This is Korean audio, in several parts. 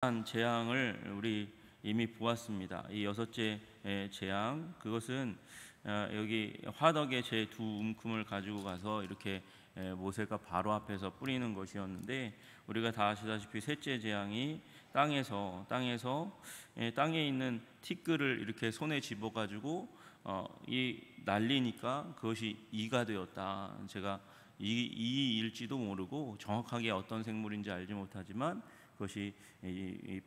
한 재앙을 우리 이미 보았습니다. 이 여섯째 재앙, 그것은 여기 화덕의 제 두 움큼을 가지고 가서 이렇게 모세가 바로 앞에서 뿌리는 것이었는데, 우리가 다 아시다시피 셋째 재앙이 땅에 있는 티끌을 이렇게 손에 집어 가지고 이 날리니까 그것이 이가 되었다. 제가 이일지도 모르고 정확하게 어떤 생물인지 알지 못하지만 그것이 이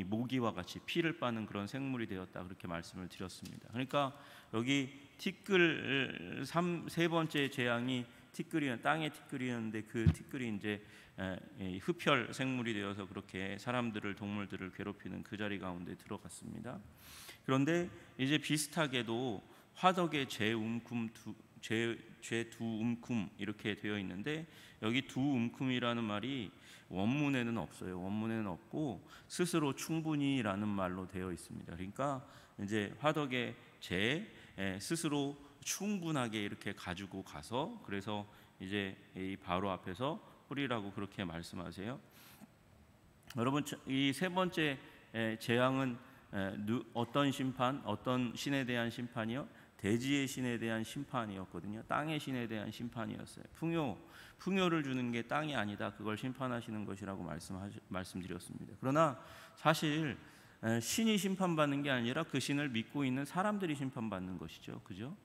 모기와 같이 피를 빠는 그런 생물이 되었다, 그렇게 말씀을 드렸습니다. 그러니까 여기 티끌 세 번째 재앙이 땅의 티끌이었는데, 그 티끌이 이제 흡혈 생물이 되어서 그렇게 사람들을, 동물들을 괴롭히는 그 자리 가운데 들어갔습니다. 그런데 이제 비슷하게도 화덕의 두 움큼 이렇게 되어 있는데, 여기 두 움큼이라는 말이 원문에는 없어요. 원문에는 없고 스스로 충분히라는 말로 되어 있습니다. 그러니까 이제 화덕의 스스로 충분하게 이렇게 가지고 가서, 그래서 이제 이 바로 앞에서 뿌리라고 그렇게 말씀하세요. 여러분, 이 세 번째 재앙은 어떤 신에 대한 심판이요? 대지의 신에 대한 심판이었거든요. 땅의 신에 대한 심판이었어요. 풍요를 주는 게 땅이 아니다, 그걸 심판하시는 것이라고 말씀드렸습니다. 그러나 사실 신이 심판받는 게 아니라 그 신을 믿고 있는 사람들이 심판받는 것이죠. 그죠?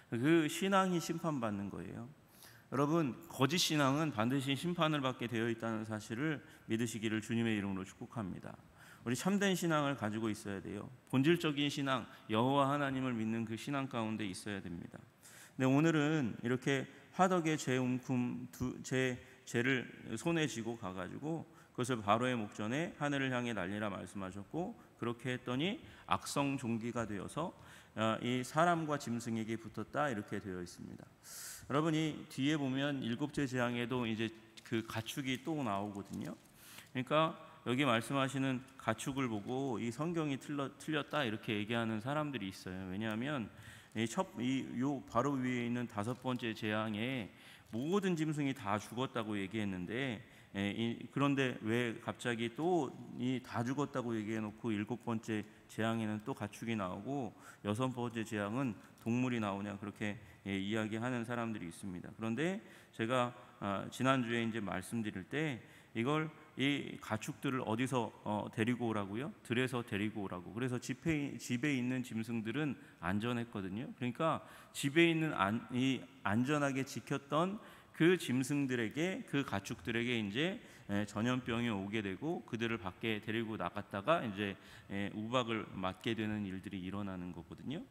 그 신앙이 심판받는 거예요. 여러분, 거짓 신앙은 반드시 심판을 받게 되어 있다는 사실을 믿으시기를 주님의 이름으로 축복합니다. 우리 참된 신앙을 가지고 있어야 돼요. 본질적인 신앙, 여호와 하나님을 믿는 그 신앙 가운데 있어야 됩니다. 근데 오늘은 이렇게 화덕의 재를 손에 쥐고 가가지고 그것을 바로의 목전에 하늘을 향해 날리라 말씀하셨고, 그렇게 했더니 악성 종기가 되어서 이 사람과 짐승에게 붙었다, 이렇게 되어 있습니다. 여러분이 뒤에 보면 일곱째 재앙에도 이제 그 가축이 또 나오거든요. 그러니까 여기 말씀하시는 가축을 보고 이 성경이 틀렸다, 이렇게 얘기하는 사람들이 있어요. 왜냐하면 요 바로 위에 있는 다섯 번째 재앙에 모든 짐승이 다 죽었다고 얘기했는데, 그런데 왜 갑자기 또 이 다 죽었다고 얘기해놓고 일곱 번째 재앙에는 또 가축이 나오고 여섯 번째 재앙은 동물이 나오냐, 그렇게 이야기하는 사람들이 있습니다. 그런데 제가 지난주에 이제 말씀드릴 때 이 가축들을 어디서 데리고 오라고요? 들에서 데리고 오라고. 그래서 집에 있는 짐승들은 안전했거든요. 그러니까 집에 있는 안전하게 지켰던 그 짐승들에게, 그 가축들에게 이제 전염병이 오게 되고 그들을 밖에 데리고 나갔다가 이제 우박을 맞게 되는 일들이 일어나는 거거든요.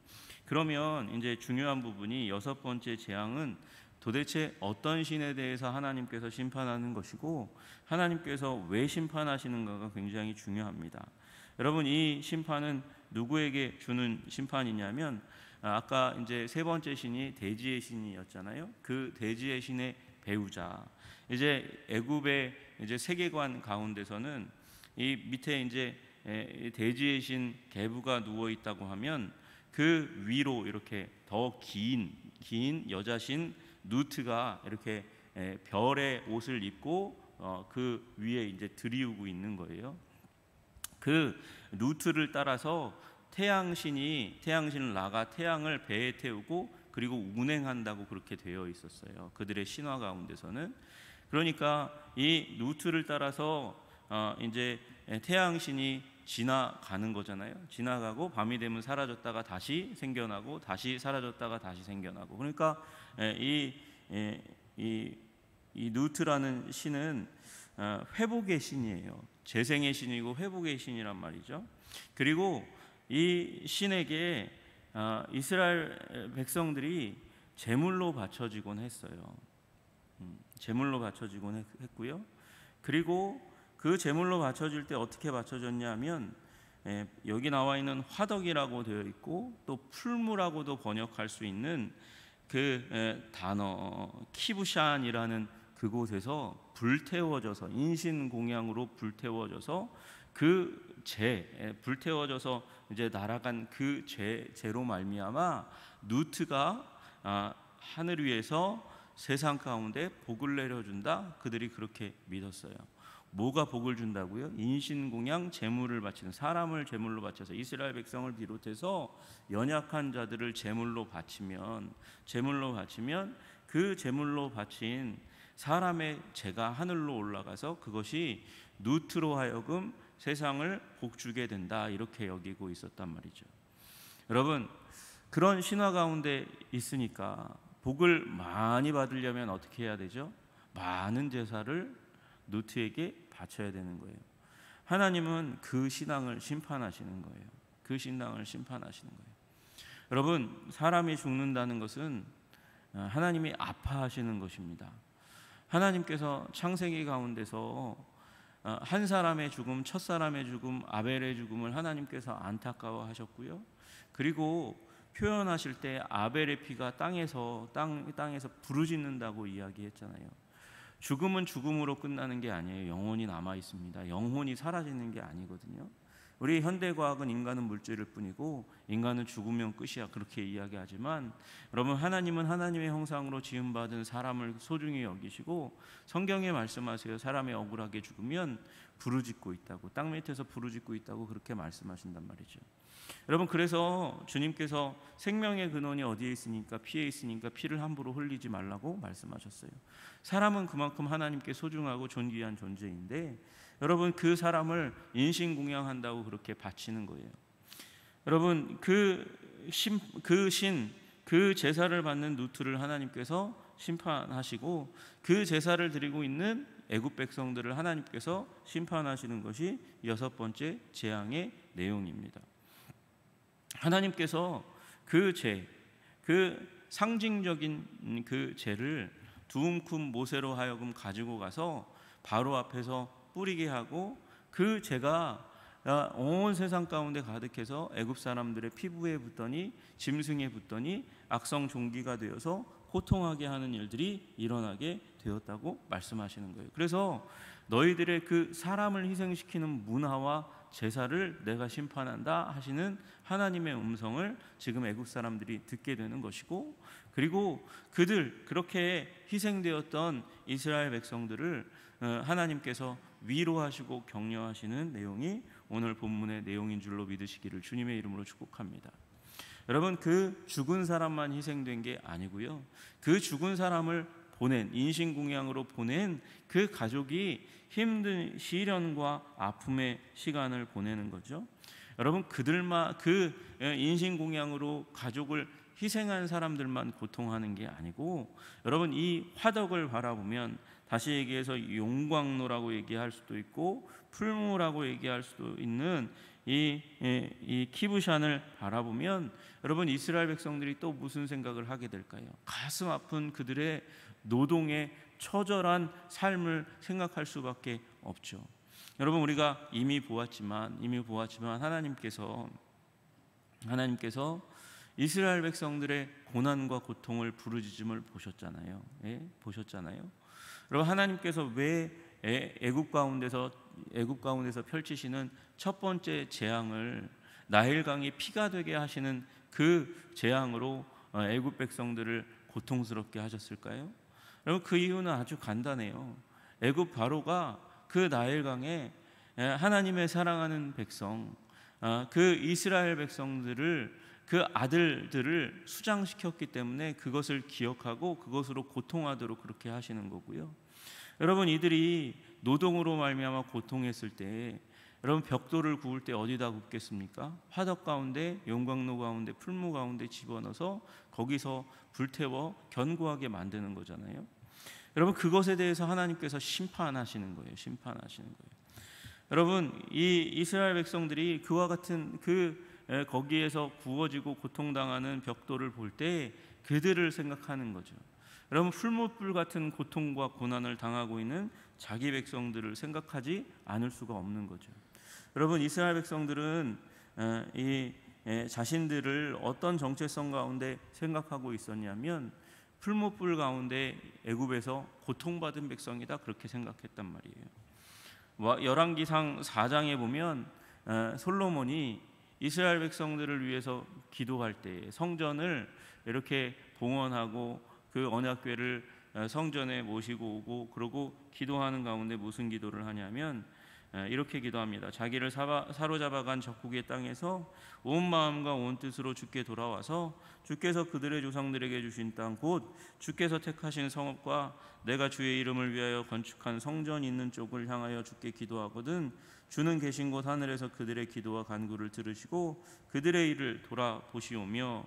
그러면 이제 중요한 부분이 여섯 번째 재앙은 도대체 어떤 신에 대해서 하나님께서 심판하는 것이고, 하나님께서 왜 심판하시는가가 굉장히 중요합니다. 여러분, 이 심판은 누구에게 주는 심판이냐면, 아까 이제 세 번째 신이 대지의 신이었잖아요. 그 대지의 신의 배우자. 이제 애굽의 이제 세계관 가운데서는 이 밑에 이제 대지의 신 게부가 누워 있다고 하면 그 위로 이렇게 더 긴 여자신 누트가 이렇게 별의 옷을 입고 그 위에 이제 들이우고 있는 거예요. 그 누트를 따라서 태양신을 나가 태양을 배에 태우고 그리고 운행한다고 그렇게 되어 있었어요. 그들의 신화 가운데서는. 그러니까 이 누트를 따라서 이제 태양신이 지나가는 거잖아요. 지나가고 밤이 되면 사라졌다가 다시 생겨나고, 다시 사라졌다가 다시 생겨나고. 그러니까 이 누트라는 신은 회복의 신이에요. 재생의 신이고 회복의 신이란 말이죠. 그리고 이 신에게 이스라엘 백성들이 제물로 바쳐지곤 했어요. 제물로 바쳐지곤 했고요. 그리고 그 제물로 바쳐질 때 어떻게 바쳐졌냐면, 여기 나와 있는 화덕이라고 되어 있고 또 풀무라고도 번역할 수 있는 그 단어 키부샨이라는 그곳에서 불태워져서, 인신공양으로 불태워져서 불태워져서 이제 날아간 그 죄로 말미암아 누트가 하늘 위에서 세상 가운데 복을 내려준다, 그들이 그렇게 믿었어요. 뭐가 복을 준다고요? 인신공양 제물을 바치는, 사람을 제물로 바쳐서 이스라엘 백성을 비롯해서 연약한 자들을 제물로 바치면 그 제물로 바친 사람의 죄가 하늘로 올라가서 그것이 누트로 하여금 세상을 복주게 된다, 이렇게 여기고 있었단 말이죠. 여러분, 그런 신화 가운데 있으니까 복을 많이 받으려면 어떻게 해야 되죠? 많은 제사를 누트에게 바쳐야 되는 거예요. 하나님은 그 신앙을 심판하시는 거예요. 그 신앙을 심판하시는 거예요. 여러분, 사람이 죽는다는 것은 하나님이 아파하시는 것입니다. 하나님께서 창세기 가운데서 한 사람의 죽음, 첫 사람의 죽음, 아벨의 죽음을 하나님께서 안타까워하셨고요. 그리고 표현하실 때 아벨의 피가 땅에서 부르짖는다고 이야기했잖아요. 죽음은 죽음으로 끝나는 게 아니에요. 영혼이 남아 있습니다. 영혼이 사라지는 게 아니거든요. 우리 현대과학은 인간은 물질일 뿐이고 인간은 죽으면 끝이야, 그렇게 이야기하지만 여러분, 하나님은 하나님의 형상으로 지음받은 사람을 소중히 여기시고 성경에 말씀하세요. 사람이 억울하게 죽으면 부르짖고 있다고, 땅 밑에서 부르짖고 있다고 그렇게 말씀하신단 말이죠. 여러분, 그래서 주님께서 생명의 근원이 어디에 있으니까, 피에 있으니까 피를 함부로 흘리지 말라고 말씀하셨어요. 사람은 그만큼 하나님께 소중하고 존귀한 존재인데 여러분, 그 사람을 인신공양한다고 그렇게 바치는 거예요. 여러분, 그 제사를 받는 누트를 하나님께서 심판하시고 그 제사를 드리고 있는 애굽 백성들을 하나님께서 심판하시는 것이 6번째 재앙의 내용입니다. 하나님께서 그 상징적인 그 죄를 두움큼 모세로 하여금 가지고 가서 바로 앞에서 뿌리게 하고 그 죄가 온 세상 가운데 가득해서 애굽 사람들의 피부에 붙더니 짐승에 붙더니 악성 종기가 되어서 호통하게 하는 일들이 일어나게 되었다고 말씀하시는 거예요. 그래서 너희들의 그 사람을 희생시키는 문화와 제사를 내가 심판한다 하시는 하나님의 음성을 지금 애굽 사람들이 듣게 되는 것이고, 그리고 그렇게 희생되었던 이스라엘 백성들을 하나님께서 위로하시고 격려하시는 내용이 오늘 본문의 내용인 줄로 믿으시기를 주님의 이름으로 축복합니다. 여러분, 그 죽은 사람만 희생된 게 아니고요, 그 죽은 사람을 인신공양으로 보낸 그 가족이 힘든 시련과 아픔의 시간을 보내는 거죠. 여러분, 그 인신공양으로 가족을 희생한 사람들만 고통하는 게 아니고, 여러분, 이 화덕을 바라보면, 다시 얘기해서 용광로라고 얘기할 수도 있고 풀무라고 얘기할 수도 있는 이 키브샨을 바라보면 여러분, 이스라엘 백성들이 또 무슨 생각을 하게 될까요? 가슴 아픈 그들의 노동의 처절한 삶을 생각할 수밖에 없죠. 여러분, 우리가 이미 보았지만 하나님께서 이스라엘 백성들의 고난과 고통을 부르짖음을 보셨잖아요. 보셨잖아요. 여러분, 하나님께서 왜 애굽 가운데서 펼치시는 첫 번째 재앙을 나일강이 피가 되게 하시는 그 재앙으로 애굽 백성들을 고통스럽게 하셨을까요? 여러분, 그 이유는 아주 간단해요. 애굽 바로가 그 나일강에 하나님의 사랑하는 백성, 그 이스라엘 백성들을, 그 아들들을 수장시켰기 때문에 그것을 기억하고 그것으로 고통하도록 그렇게 하시는 거고요. 여러분, 이들이 노동으로 말미암아 고통했을 때 여러분, 벽돌을 구울 때 어디다 굽겠습니까? 화덕 가운데, 용광로 가운데, 풀무 가운데 집어넣어서 거기서 불태워 견고하게 만드는 거잖아요. 여러분, 그것에 대해서 하나님께서 심판하시는 거예요. 여러분, 이 이스라엘 백성들이 그와 같은 거기에서 구워지고 고통당하는 벽돌을 볼 때 그들을 생각하는 거죠. 여러분, 풀무불 같은 고통과 고난을 당하고 있는 자기 백성들을 생각하지 않을 수가 없는 거죠. 여러분, 이스라엘 백성들은 자신들을 어떤 정체성 가운데 생각하고 있었냐면 풀무불 가운데 애굽에서 고통받은 백성이다, 그렇게 생각했단 말이에요. 열왕기상 4장에 보면 솔로몬이 이스라엘 백성들을 위해서 기도할 때 성전을 이렇게 봉헌하고 그 언약궤를 성전에 모시고 오고, 그러고 기도하는 가운데 무슨 기도를 하냐면 이렇게 기도합니다. 자기를 사로잡아간 적국의 땅에서 온 마음과 온 뜻으로 주께 돌아와서 주께서 그들의 조상들에게 주신 땅 곧 주께서 택하신 성읍과 내가 주의 이름을 위하여 건축한 성전 있는 쪽을 향하여 주께 기도하거든 주는 계신 곳 하늘에서 그들의 기도와 간구를 들으시고 그들의 일을 돌아보시오며.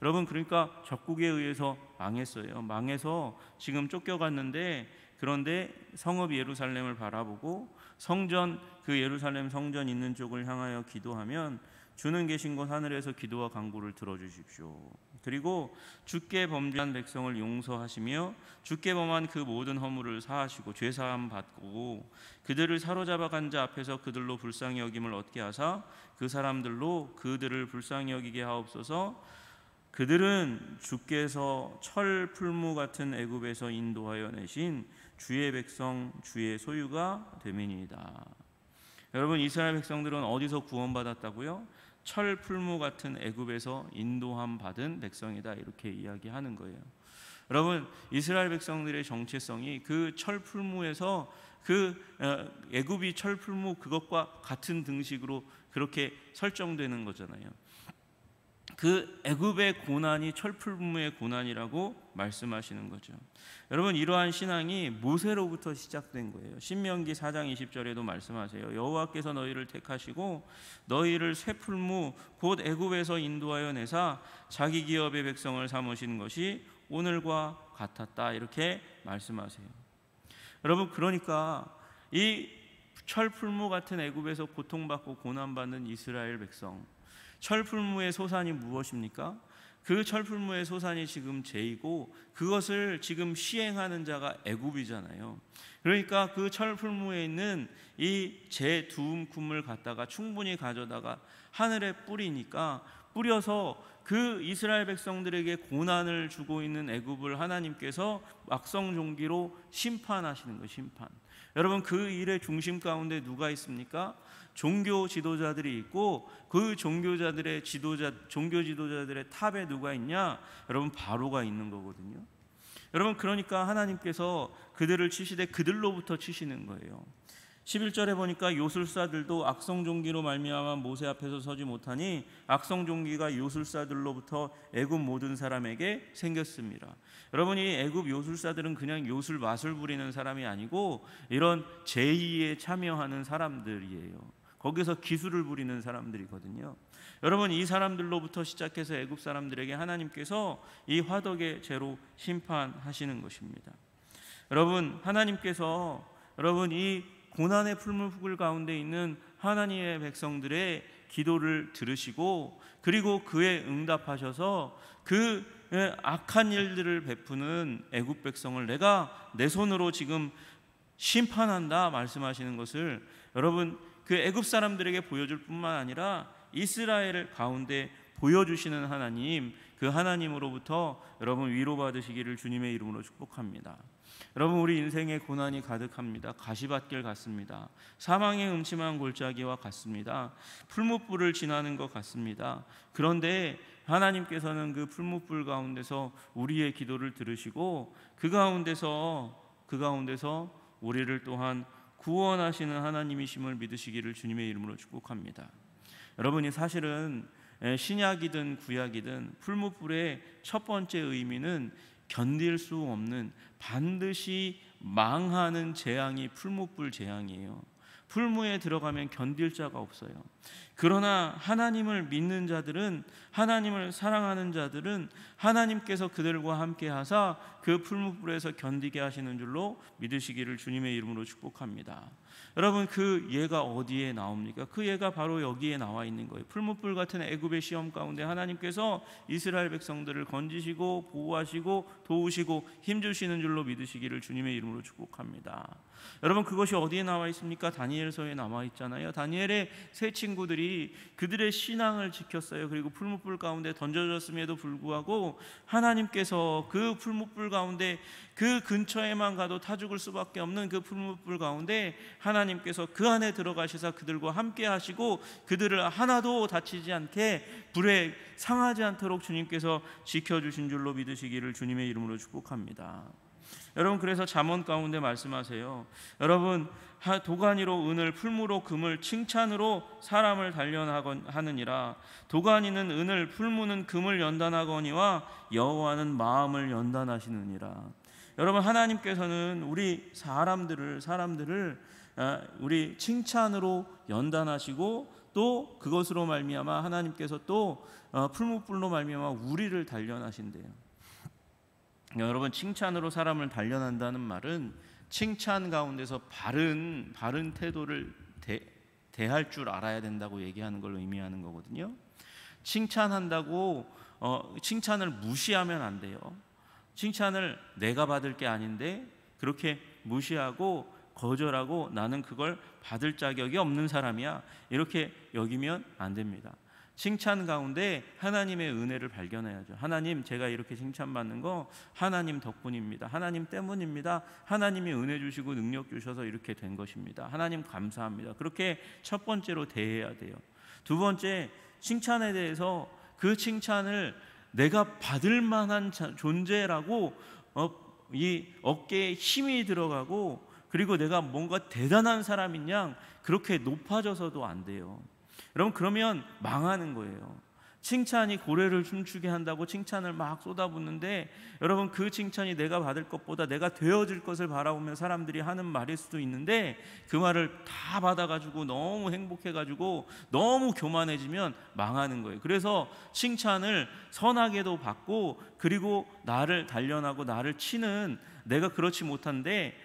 여러분, 그러니까 적국에 의해서 망했어요. 망해서 지금 쫓겨갔는데, 그런데 성읍 예루살렘을 바라보고 성전, 그 예루살렘 성전 있는 쪽을 향하여 기도하면 주는 계신 곳 하늘에서 기도와 간구를 들어주십시오. 그리고 주께 범죄한 백성을 용서하시며 주께 범한 그 모든 허물을 사하시고 죄사함 받고 그들을 사로잡아간 자 앞에서 그들로 불쌍히 여김을 얻게 하사 그 사람들로 그들을 불쌍히 여기게 하옵소서. 그들은 주께서 철 풀무 같은 애굽에서 인도하여 내신 주의 백성 주의 소유가 됨이니이다. 여러분, 이스라엘 백성들은 어디서 구원받았다고요? 철 풀무 같은 애굽에서 인도함 받은 백성이다, 이렇게 이야기하는 거예요. 여러분, 이스라엘 백성들의 정체성이 그 철 풀무에서 그 애굽이 철 풀무 그것과 같은 등식으로 그렇게 설정되는 거잖아요. 그 애굽의 고난이 철풀무의 고난이라고 말씀하시는 거죠. 여러분, 이러한 신앙이 모세로부터 시작된 거예요. 신명기 4장 20절에도 말씀하세요. 여호와께서 너희를 택하시고 너희를 쇠풀무 곧 애굽에서 인도하여 내사 자기 기업의 백성을 삼으신 것이 오늘과 같았다, 이렇게 말씀하세요. 여러분, 그러니까 이 철풀무 같은 애굽에서 고통받고 고난받는 이스라엘 백성, 철풀무의 소산이 무엇입니까? 그 철풀무의 소산이 지금 죄이고 그것을 지금 시행하는 자가 애굽이잖아요. 그러니까 그 철풀무에 있는 이 죄 두 움큼을 갖다가 충분히 가져다가 하늘에 뿌리니까, 뿌려서 그 이스라엘 백성들에게 고난을 주고 있는 애굽을 하나님께서 악성종기로 심판하시는 거예요. 심판. 여러분, 그 일의 중심 가운데 누가 있습니까? 종교 지도자들이 있고, 그 종교 지도자들의 탑에 누가 있냐? 여러분, 바로가 있는 거거든요. 여러분, 그러니까 하나님께서 그들을 치시되 그들로부터 치시는 거예요. 11절에 보니까 요술사들도 악성종기로 말미암아 모세 앞에서 서지 못하니 악성종기가 요술사들로부터 애굽 모든 사람에게 생겼습니다. 여러분, 이 애굽 요술사들은 그냥 요술 마술 부리는 사람이 아니고 이런 제의에 참여하는 사람들이에요. 거기서 기술을 부리는 사람들이거든요. 여러분, 이 사람들로부터 시작해서 애굽 사람들에게 하나님께서 이 화덕의 죄로 심판하시는 것입니다. 여러분, 하나님께서 이 고난의 풀무불 가운데 있는 하나님의 백성들의 기도를 들으시고, 그리고 그에 응답하셔서 그 악한 일들을 베푸는 애굽 백성을 내가 내 손으로 지금 심판한다 말씀하시는 것을 여러분, 그 애굽 사람들에게 보여줄 뿐만 아니라 이스라엘 가운데 보여주시는 하나님, 그 하나님으로부터 여러분 위로받으시기를 주님의 이름으로 축복합니다. 여러분, 우리 인생에 고난이 가득합니다. 가시밭길 같습니다. 사망의 음침한 골짜기와 같습니다. 풀무불을 지나는 것 같습니다. 그런데 하나님께서는 그 풀무불 가운데서 우리의 기도를 들으시고 그 가운데서 우리를 또한 구원하시는 하나님이심을 믿으시기를 주님의 이름으로 축복합니다. 여러분이 사실은 신약이든 구약이든 풀무불의 첫 번째 의미는 견딜 수 없는, 반드시 망하는 재앙이 풀무불 재앙이에요. 풀무에 들어가면 견딜 자가 없어요. 그러나 하나님을 믿는 자들은, 하나님을 사랑하는 자들은 하나님께서 그들과 함께 하사 그 풀무불에서 견디게 하시는 줄로 믿으시기를 주님의 이름으로 축복합니다. 여러분, 그 예가 어디에 나옵니까? 그 예가 바로 여기에 나와 있는 거예요. 풀무불 같은 애굽의 시험 가운데 하나님께서 이스라엘 백성들을 건지시고 보호하시고 도우시고 힘주시는 줄로 믿으시기를 주님의 이름으로 축복합니다. 여러분, 그것이 어디에 나와 있습니까? 다니엘서에 나와 있잖아요. 다니엘의 세 친구들이 그들의 신앙을 지켰어요. 그리고 풀무불 가운데 던져졌음에도 불구하고 하나님께서 그 풀무불 가운데, 그 근처에만 가도 타 죽을 수밖에 없는 그 풀무불 가운데 하나님께서 그 안에 들어가시사 그들과 함께 하시고 그들을 하나도 다치지 않게 불에 상하지 않도록 주님께서 지켜주신 줄로 믿으시기를 주님의 이름으로 축복합니다. 여러분, 그래서 잠언 가운데 말씀하세요. 여러분, 도가니로 은을, 풀무로 금을, 칭찬으로 사람을 단련하느니라. 도가니는 은을, 풀무는 금을 연단하거니와 여호와는 마음을 연단하시느니라. 여러분, 하나님께서는 우리 사람들을 우리 칭찬으로 연단하시고, 또 그것으로 말미암아 하나님께서 또 풀무불로 말미암아 우리를 단련하신대요. 여러분, 칭찬으로 사람을 단련한다는 말은 칭찬 가운데서 바른 태도를 대할 줄 알아야 된다고 얘기하는 걸 의미하는 거거든요. 칭찬한다고 칭찬을 무시하면 안 돼요. 칭찬을 내가 받을 게 아닌데 그렇게 무시하고 거절하고 나는 그걸 받을 자격이 없는 사람이야, 이렇게 여기면 안 됩니다. 칭찬 가운데 하나님의 은혜를 발견해야죠. 하나님, 제가 이렇게 칭찬받는 거 하나님 덕분입니다. 하나님 때문입니다. 하나님이 은혜 주시고 능력 주셔서 이렇게 된 것입니다. 하나님 감사합니다. 그렇게 첫 번째로 대해야 돼요. 두 번째, 칭찬에 대해서 그 칭찬을 내가 받을 만한 존재라고 이 어깨에 힘이 들어가고, 그리고 내가 뭔가 대단한 사람인 양 그렇게 높아져서도 안 돼요. 여러분, 그러면 망하는 거예요. 칭찬이 고래를 춤추게 한다고 칭찬을 막 쏟아붓는데, 여러분, 그 칭찬이 내가 받을 것보다 내가 되어질 것을 바라보며 사람들이 하는 말일 수도 있는데, 그 말을 다 받아가지고 너무 행복해가지고 너무 교만해지면 망하는 거예요. 그래서 칭찬을 선하게도 받고, 그리고 나를 단련하고 나를 치는, 내가 그렇지 못한데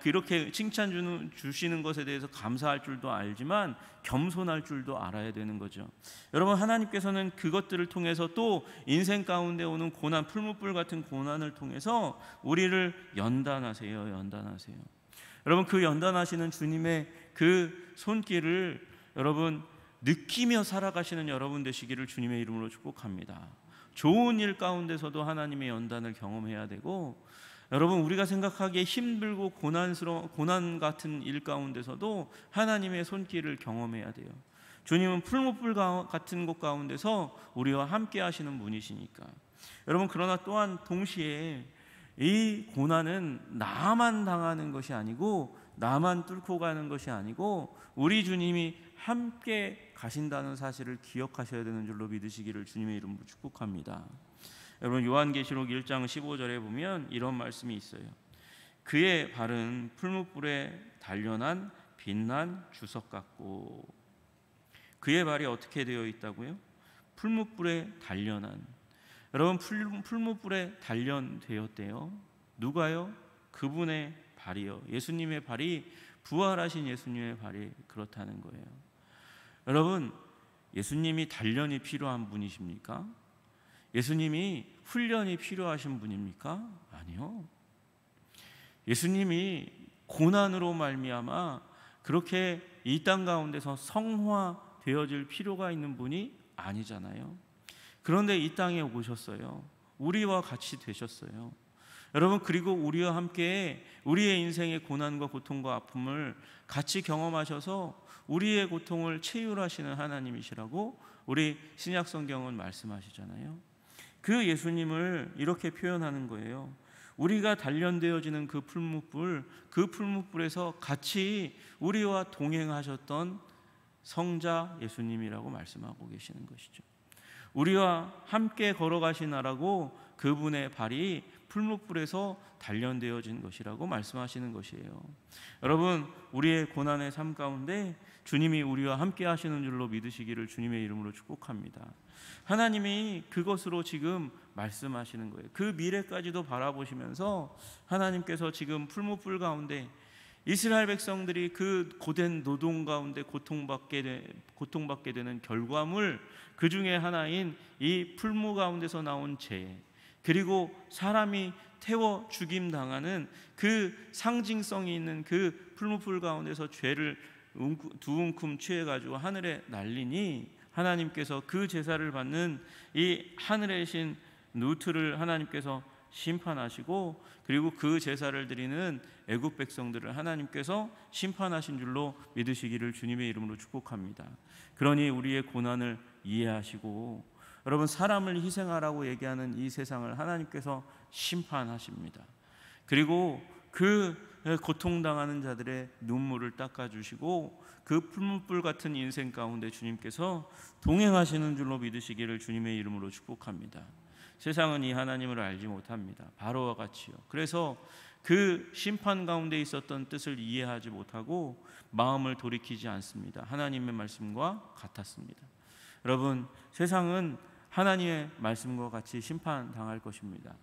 그렇게 칭찬 주시는 것에 대해서 감사할 줄도 알지만 겸손할 줄도 알아야 되는 거죠. 여러분, 하나님께서는 그것들을 통해서 또 인생 가운데 오는 고난, 풀무불 같은 고난을 통해서 우리를 연단하세요. 여러분, 그 연단하시는 주님의 그 손길을 여러분 느끼며 살아가시는 여러분 되시기를 주님의 이름으로 축복합니다. 좋은 일 가운데서도 하나님의 연단을 경험해야 되고, 여러분, 우리가 생각하기에 힘들고 고난 같은 일 가운데서도 하나님의 손길을 경험해야 돼요. 주님은 풀무불 같은 곳 가운데서 우리와 함께 하시는 분이시니까. 여러분, 그러나 또한 동시에 이 고난은 나만 당하는 것이 아니고, 나만 뚫고 가는 것이 아니고, 우리 주님이 함께 가신다는 사실을 기억하셔야 되는 줄로 믿으시기를 주님의 이름으로 축복합니다. 여러분, 요한계시록 1장 15절에 보면 이런 말씀이 있어요. 그의 발은 풀무불에 단련한 빛난 주석 같고. 그의 발이 어떻게 되어 있다고요? 풀무불에 단련한. 여러분, 풀무불에 단련되었대요. 누가요? 그분의 발이요. 예수님의 발이, 부활하신 예수님의 발이 그렇다는 거예요. 여러분, 예수님이 단련이 필요한 분이십니까? 예수님이 훈련이 필요하신 분입니까? 아니요. 예수님이 고난으로 말미암아 그렇게 이 땅 가운데서 성화되어질 필요가 있는 분이 아니잖아요. 그런데 이 땅에 오셨어요. 우리와 같이 되셨어요. 여러분, 그리고 우리와 함께 우리의 인생의 고난과 고통과 아픔을 같이 경험하셔서 우리의 고통을 치유하시는 하나님이시라고 우리 신약 성경은 말씀하시잖아요. 그 예수님을 이렇게 표현하는 거예요. 우리가 단련되어지는 그 풀무불에서 같이 우리와 동행하셨던 성자 예수님이라고 말씀하고 계시는 것이죠. 우리와 함께 걸어가시나라고 그분의 발이 풀무불에서 단련되어진 것이라고 말씀하시는 것이에요. 여러분, 우리의 고난의 삶 가운데 주님이 우리와 함께 하시는 줄로 믿으시기를 주님의 이름으로 축복합니다. 하나님이 그것으로 지금 말씀하시는 거예요. 그 미래까지도 바라보시면서 하나님께서 지금 풀무불 가운데 이스라엘 백성들이 그 고된 노동 가운데 고통받게 되는 결과물, 그 중에 하나인 이 풀무 가운데서 나온 재, 그리고 사람이 태워 죽임당하는 그 상징성이 있는 그 풀무불 가운데서 죄를 두 움큼 취해가지고 하늘에 날리니, 하나님께서 그 제사를 받는 이 하늘의 신 누트를 하나님께서 심판하시고, 그리고 그 제사를 드리는 애굽 백성들을 하나님께서 심판하신 줄로 믿으시기를 주님의 이름으로 축복합니다. 그러니 우리의 고난을 이해하시고, 여러분, 사람을 희생하라고 얘기하는 이 세상을 하나님께서 심판하십니다. 그리고 그 고통당하는 자들의 눈물을 닦아주시고 그 풀무불 같은 인생 가운데 주님께서 동행하시는 줄로 믿으시기를 주님의 이름으로 축복합니다. 세상은 이 하나님을 알지 못합니다. 바로와 같이요. 그래서 그 심판 가운데 있었던 뜻을 이해하지 못하고 마음을 돌이키지 않습니다. 하나님의 말씀과 같았습니다. 여러분, 세상은 하나님의 말씀과 같이 심판당할 것입니다.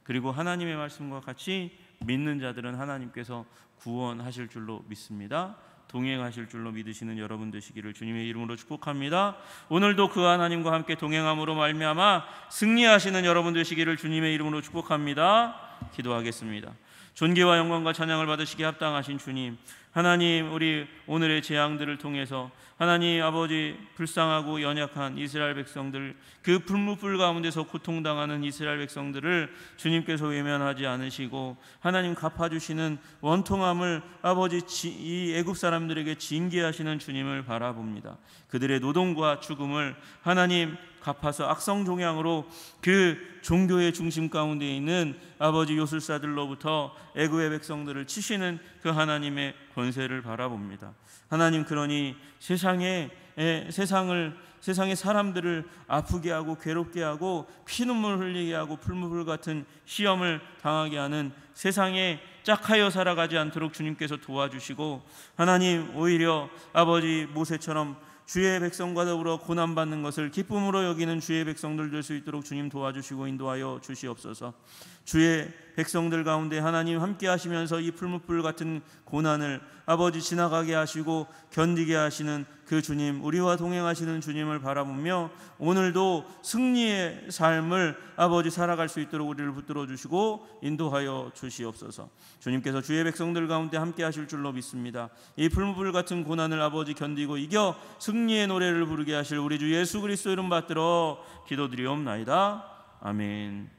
그리고 하나님의 말씀과 같이 믿는 자들은 하나님께서 구원하실 줄로 믿습니다. 동행하실 줄로 믿으시는 여러분 되시기를 주님의 이름으로 축복합니다. 오늘도 그 하나님과 함께 동행함으로 말미암아 승리하시는 여러분 되시기를 주님의 이름으로 축복합니다. 기도하겠습니다. 존귀와 영광과 찬양을 받으시기에 합당하신 주님, 하나님, 우리 오늘의 재앙들을 통해서 하나님 아버지, 불쌍하고 연약한 이스라엘 백성들, 그 불무불 가운데서 고통당하는 이스라엘 백성들을 주님께서 외면하지 않으시고 하나님 갚아주시는 원통함을 아버지 이 애굽 사람들에게 징계하시는 주님을 바라봅니다. 그들의 노동과 죽음을 하나님 갚아서 악성종양으로 그 종교의 중심 가운데 있는 아버지 요술사들로부터 애굽의 백성들을 치시는 그 하나님의 권세를 바라봅니다. 하나님, 그러니 세상의 사람들을 아프게 하고 괴롭게 하고 피눈물 흘리게 하고 풀무불 같은 시험을 당하게 하는 세상에 짝하여 살아가지 않도록 주님께서 도와주시고, 하나님 오히려 아버지 모세처럼 주의 백성과 더불어 고난받는 것을 기쁨으로 여기는 주의 백성들 될 수 있도록 주님 도와주시고 인도하여 주시옵소서. 주의 백성들 가운데 하나님 함께 하시면서 이 풀무불 같은 고난을 아버지 지나가게 하시고 견디게 하시는 그 주님, 우리와 동행하시는 주님을 바라보며 오늘도 승리의 삶을 아버지 살아갈 수 있도록 우리를 붙들어 주시고 인도하여 주시옵소서. 주님께서 주의 백성들 가운데 함께 하실 줄로 믿습니다. 이 풀무불 같은 고난을 아버지 견디고 이겨 승리의 노래를 부르게 하실 우리 주 예수 그리스도 이름 받들어 기도드리옵나이다. 아멘.